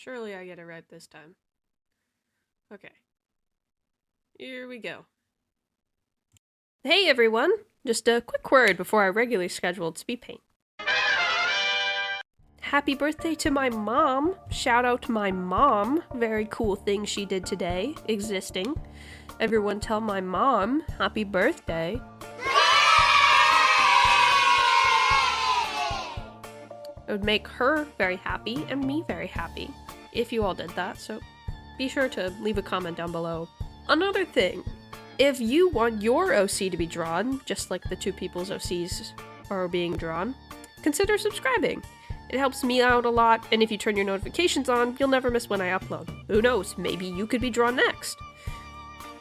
Surely I get it right this time. Okay. Here we go. Hey everyone! Just a quick word before our regularly scheduled Speedpaint. Happy birthday to my mom! Shout out to my mom. Very cool thing she did today, existing. Everyone tell my mom happy birthday. It would make her very happy and me very happy if you all did that, so be sure to leave a comment down below. Another thing, if you want your OC to be drawn, just like the two people's OCs are being drawn, consider subscribing. It helps me out a lot, and if you turn your notifications on, you'll never miss when I upload. Who knows, maybe you could be drawn next.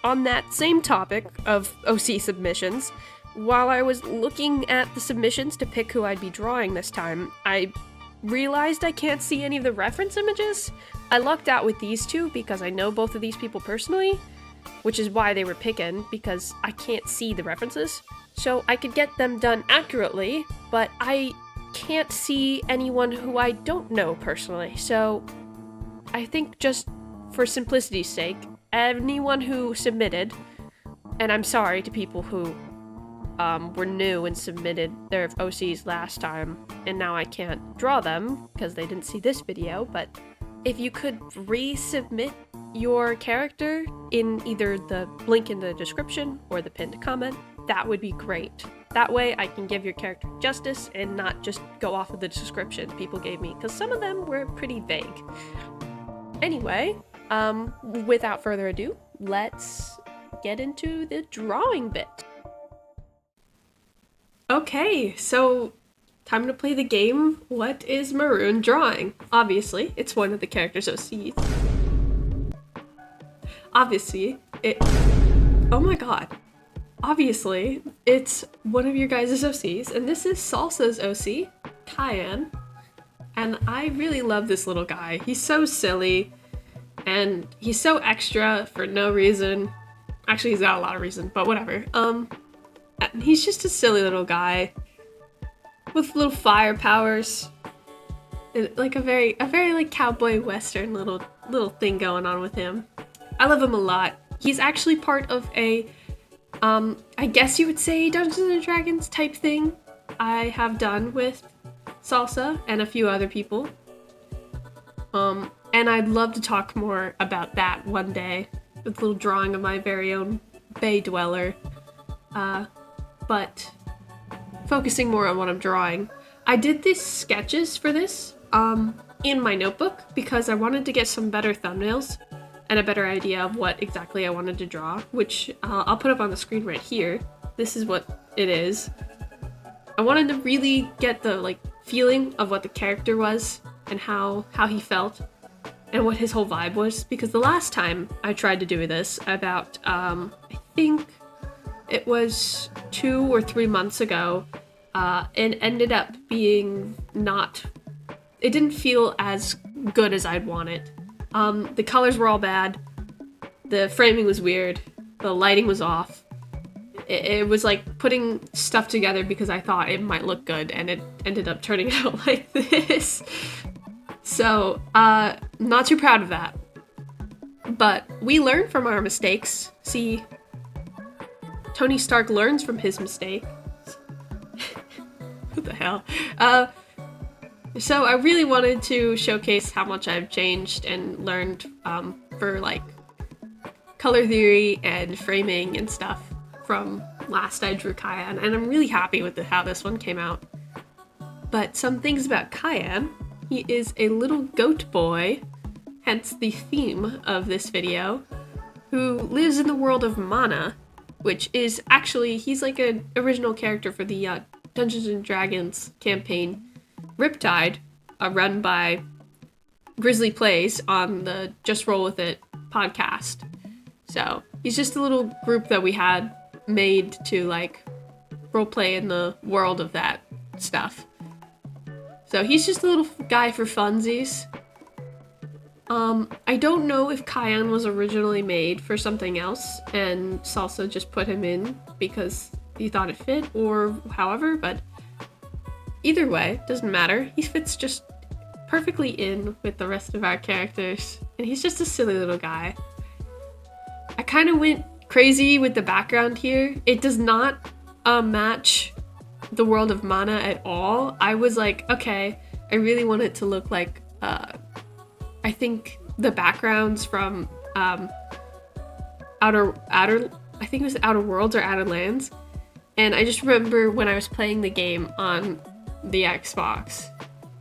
On that same topic of OC submissions, while I was looking at the submissions to pick who I'd be drawing this time, I realized I can't see any of the reference images. I lucked out with these two because I know both of these people personally, which is why they were picking, because I can't see the references. So I could get them done accurately, but I can't see anyone who I don't know personally. So I think just for simplicity's sake, anyone who submitted, and I'm sorry to people who were new and submitted their OCs last time, and now I can't draw them because they didn't see this video, but if you could resubmit your character in either the link in the description or the pinned comment, that would be great. That way I can give your character justice and not just go off of the description people gave me, because some of them were pretty vague. Anyway, without further ado, let's get into the drawing bit. Okay, so time to play the game. What is Maroon drawing? Obviously, it's one of the characters' OCs. Obviously, oh my god. Obviously, it's one of your guys' OCs, and this is Salsa's OC, Cayenne. And I really love this little guy. He's so silly, and he's so extra for no reason. Actually, he's got a lot of reason, but whatever. He's just a silly little guy with little fire powers, like a very like cowboy western little thing going on with him. I love him a lot. He's actually part of a, I guess you would say Dungeons and Dragons type thing I have done with Salsa and a few other people. And I'd love to talk more about that one day with a little drawing of my very own Bay Dweller. But focusing more on what I'm drawing. I did these sketches for this in my notebook because I wanted to get some better thumbnails and a better idea of what exactly I wanted to draw, which I'll put up on the screen right here. This is what it is. I wanted to really get the feeling of what the character was and how he felt and what his whole vibe was, because the last time I tried to do this about I think it was 2 or 3 months ago, and ended up being it didn't feel as good as I'd want it. The colors were all bad, the framing was weird, the lighting was off. It was like putting stuff together because I thought it might look good, and it ended up turning out like this. So, not too proud of that. But we learn from our mistakes. See, Tony Stark learns from his mistakes. What the hell? So I really wanted to showcase how much I've changed and learned for color theory and framing and stuff from last I drew Cayenne, and I'm really happy with how this one came out. But some things about Cayenne: he is a little goat boy, hence the theme of this video, who lives in the world of Mana, which is actually, he's like an original character for the Dungeons and Dragons campaign Riptide, run by Grizzly Plays on the Just Roll With It podcast. So he's just a little group that we had made to roleplay in the world of that stuff. So he's just a little guy for funsies. I don't know if Cayenne was originally made for something else and Salsa just put him in because he thought it fit, or however, but either way, doesn't matter. He fits just perfectly in with the rest of our characters, and he's just a silly little guy. I kind of went crazy with the background here. It does not match the world of Mana at all. I was like, okay, I really want it to look like, I think the backgrounds from Outer, I think it was Outer Worlds or Outer Lands. And I just remember when I was playing the game on the Xbox,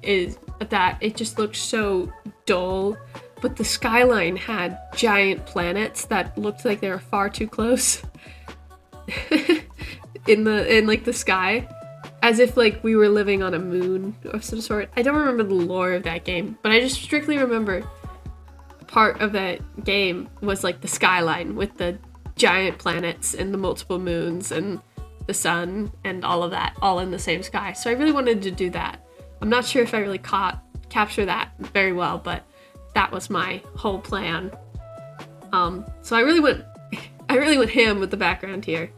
is that it just looked so dull, but the skyline had giant planets that looked like they were far too close in like the sky, as if like we were living on a moon of some sort. I don't remember the lore of that game, but I just strictly remember part of that game was like the skyline with the giant planets and the multiple moons and the sun and all of that all in the same sky. So I really wanted to do that. I'm not sure if I really capture that very well, but that was my whole plan. So I really went ham with the background here.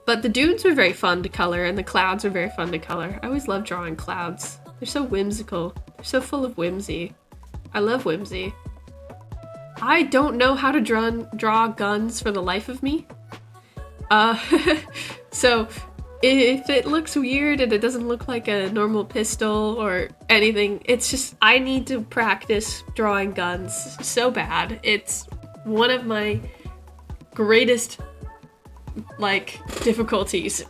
But the dunes were very fun to color, and the clouds are very fun to color. I always love drawing clouds. They're so whimsical. They're so full of whimsy. I love whimsy. I don't know how to draw guns for the life of me. So if it looks weird and it doesn't look like a normal pistol or anything, it's just I need to practice drawing guns so bad. It's one of my greatest like difficulties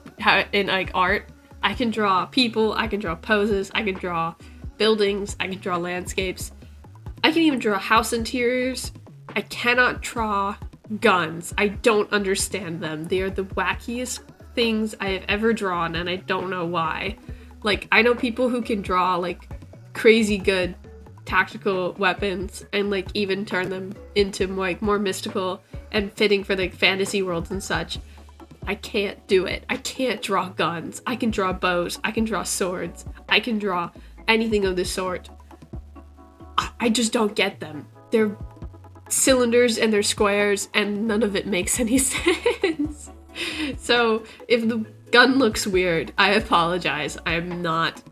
in like art. I can draw people, I can draw poses, I can draw buildings, I can draw landscapes. I can even draw house interiors. I cannot draw guns. I don't understand them. They are the wackiest things I have ever drawn, and I don't know why. Like, I know people who can draw like crazy good tactical weapons and like even turn them into like more mystical and fitting for like fantasy worlds and such. I can't do it. I can't draw guns. I can draw bows. I can draw swords. I can draw anything of the sort. I just don't get them. They're cylinders and they're squares and none of it makes any sense. So if the gun looks weird, I apologize. I'm not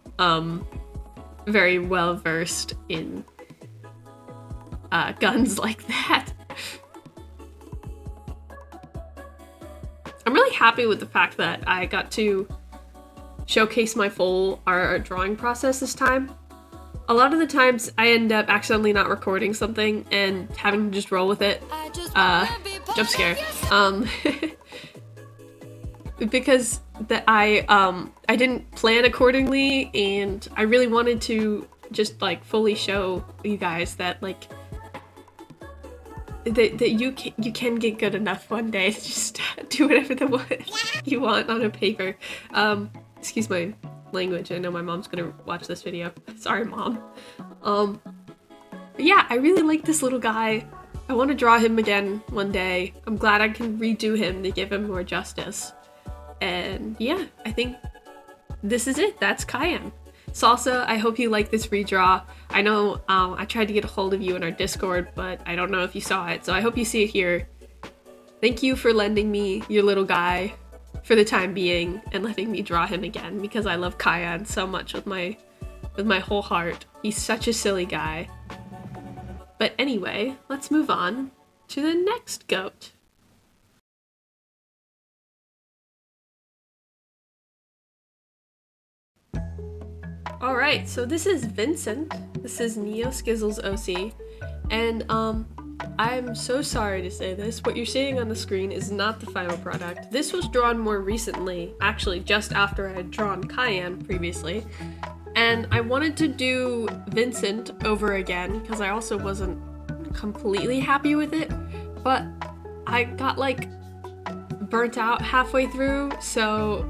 very well versed in guns like that. I'm really happy with the fact that I got to showcase my full art drawing process this time. A lot of the times I end up accidentally not recording something and having to just roll with it. Jump scare. Because I didn't plan accordingly, and I really wanted to just like fully show you guys that like that you can get good enough one day to just do whatever you want on a paper. Excuse my language. I know my mom's gonna watch this video. Sorry, Mom. But yeah, I really like this little guy. I want to draw him again one day. I'm glad I can redo him to give him more justice. And yeah, I think this is it. That's Cayenne. Salsa, I hope you like this redraw. I know I tried to get a hold of you in our Discord, but I don't know if you saw it, so I hope you see it here. Thank you for lending me your little guy for the time being and letting me draw him again, because I love Cayenne so much with my whole heart. He's such a silly guy. But anyway, let's move on to the next goat. Alright, so this is Vincent. This is Neo Skizzle's OC. And I'm so sorry to say this. What you're seeing on the screen is not the final product. This was drawn more recently, actually just after I had drawn Cayenne previously. And I wanted to do Vincent over again because I also wasn't completely happy with it. But I got like burnt out halfway through, so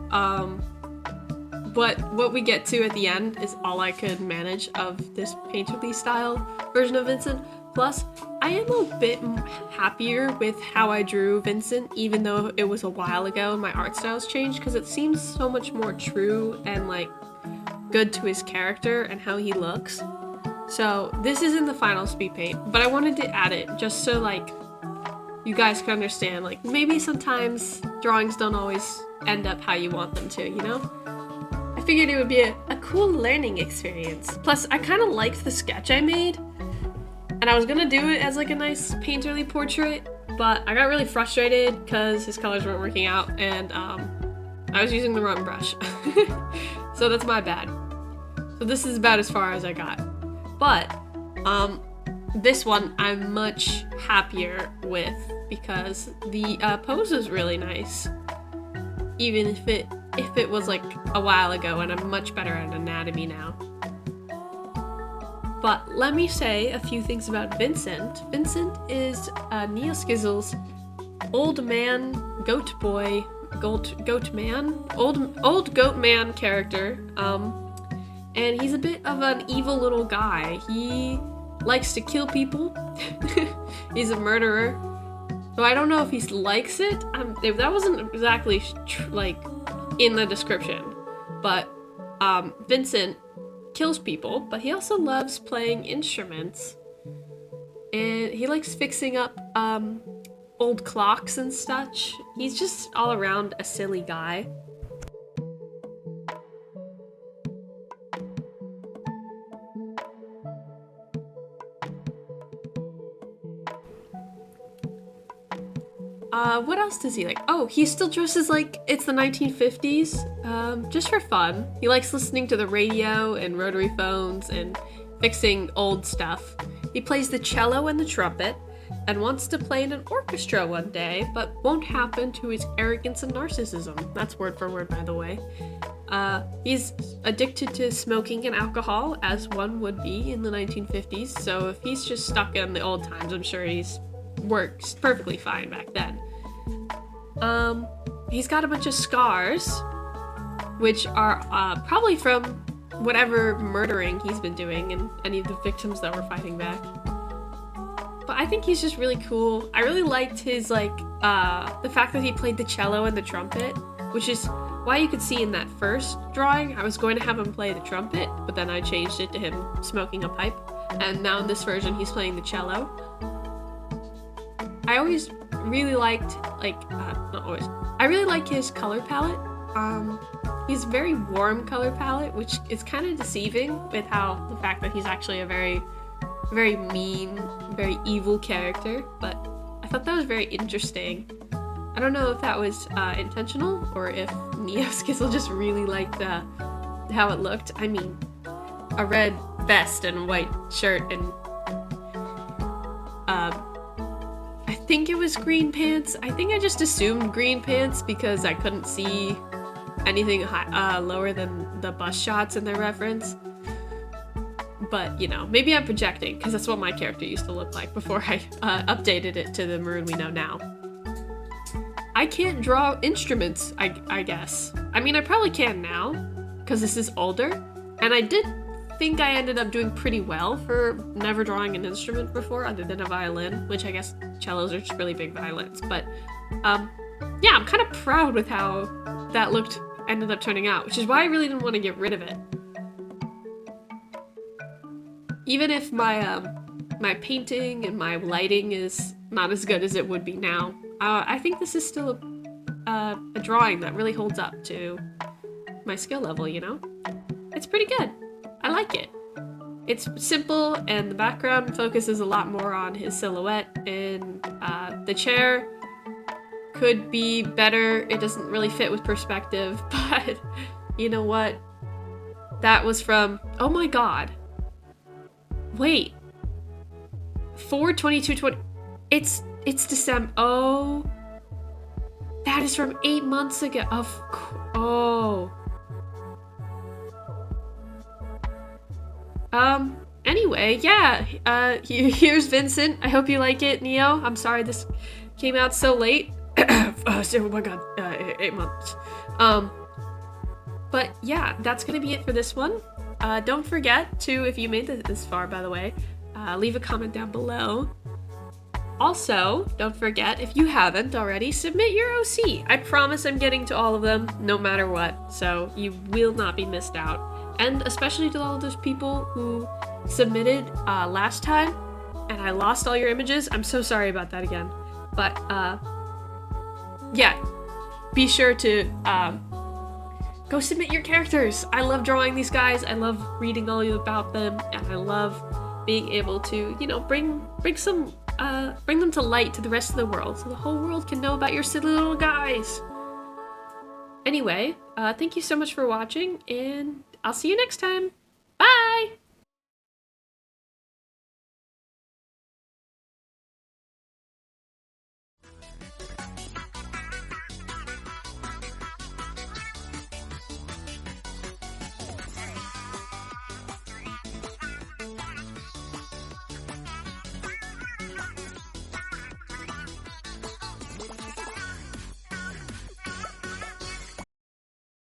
what we get to at the end is all I could manage of this painterly style version of Vincent. Plus, I am a bit happier with how I drew Vincent, even though it was a while ago and my art styles changed, because it seems so much more true and like good to his character and how he looks. So this isn't the final speed paint, but I wanted to add it just so like you guys can understand, like maybe sometimes drawings don't always end up how you want them to, you know? I figured it would be a cool learning experience. Plus, I kind of liked the sketch I made, and I was gonna do it as like a nice painterly portrait, but I got really frustrated because his colors weren't working out, and I was using the wrong brush. So that's my bad. So this is about as far as I got. But this one I'm much happier with because the pose is really nice. Even if it was like a while ago, and I'm much better at anatomy now. But let me say a few things about Vincent. Vincent is NeoSkizzle's old man, goat boy, goat man, old goat man character. And he's a bit of an evil little guy. He likes to kill people. He's a murderer. So I don't know if he likes it. That wasn't exactly like in the description. But Vincent kills people, but he also loves playing instruments. And he likes fixing up old clocks and such. He's just all around a silly guy. What else does he like? Oh, he still dresses like it's the 1950s, just for fun. He likes listening to the radio and rotary phones and fixing old stuff. He plays the cello and the trumpet and wants to play in an orchestra one day, but won't happen to his arrogance and narcissism. That's word for word, by the way. He's addicted to smoking and alcohol, as one would be in the 1950s, so if he's just stuck in the old times, I'm sure he's works perfectly fine back then. He's got a bunch of scars, which are probably from whatever murdering he's been doing and any of the victims that were fighting back. But I think he's just really cool. I really liked his the fact that he played the cello and the trumpet, which is why you could see in that first drawing I was going to have him play the trumpet, but then I changed it to him smoking a pipe, and now in this version he's playing the cello. I always really liked, I really like his color palette. He's a very warm color palette, which is kind of deceiving with how the fact that he's actually a very, very mean, very evil character, but I thought that was very interesting. I don't know if that was intentional or if NeoSkizzle just really liked how it looked. I mean, a red vest and white shirt and I think it was green pants. I think I just assumed green pants because I couldn't see anything lower than the bus shots in their reference. But, you know, maybe I'm projecting because that's what my character used to look like before I updated it to the Maroon we know now. I can't draw instruments, I guess. I mean, I probably can now because this is older, and I did think I ended up doing pretty well for never drawing an instrument before other than a violin, which I guess cellos are just really big violins. But yeah, I'm kind of proud with how that ended up turning out, which is why I really didn't want to get rid of it. Even if my my painting and my lighting is not as good as it would be now, I think this is still a drawing that really holds up to my skill level, you know? It's pretty good. I like it. It's simple, and the background focuses a lot more on his silhouette, and the chair could be better. It doesn't really fit with perspective, but you know what? That was from, oh my god. Wait. 4/22/20. It's December. Oh. That is from 8 months ago. Oh. Anyway, yeah, here's Vincent. I hope you like it, Neo. I'm sorry this came out so late. Oh my god, 8 months. But yeah, that's gonna be it for this one. Don't forget to, if you made it this far, by the way, leave a comment down below. Also, don't forget, if you haven't already, submit your OC. I promise I'm getting to all of them, no matter what, so you will not be missed out. And especially to all of those people who submitted last time, and I lost all your images. I'm so sorry about that again. But yeah, be sure to go submit your characters. I love drawing these guys. I love reading all about them, and I love being able to, you know, bring them to light to the rest of the world, so the whole world can know about your silly little guys. Anyway, thank you so much for watching, and I'll see you next time.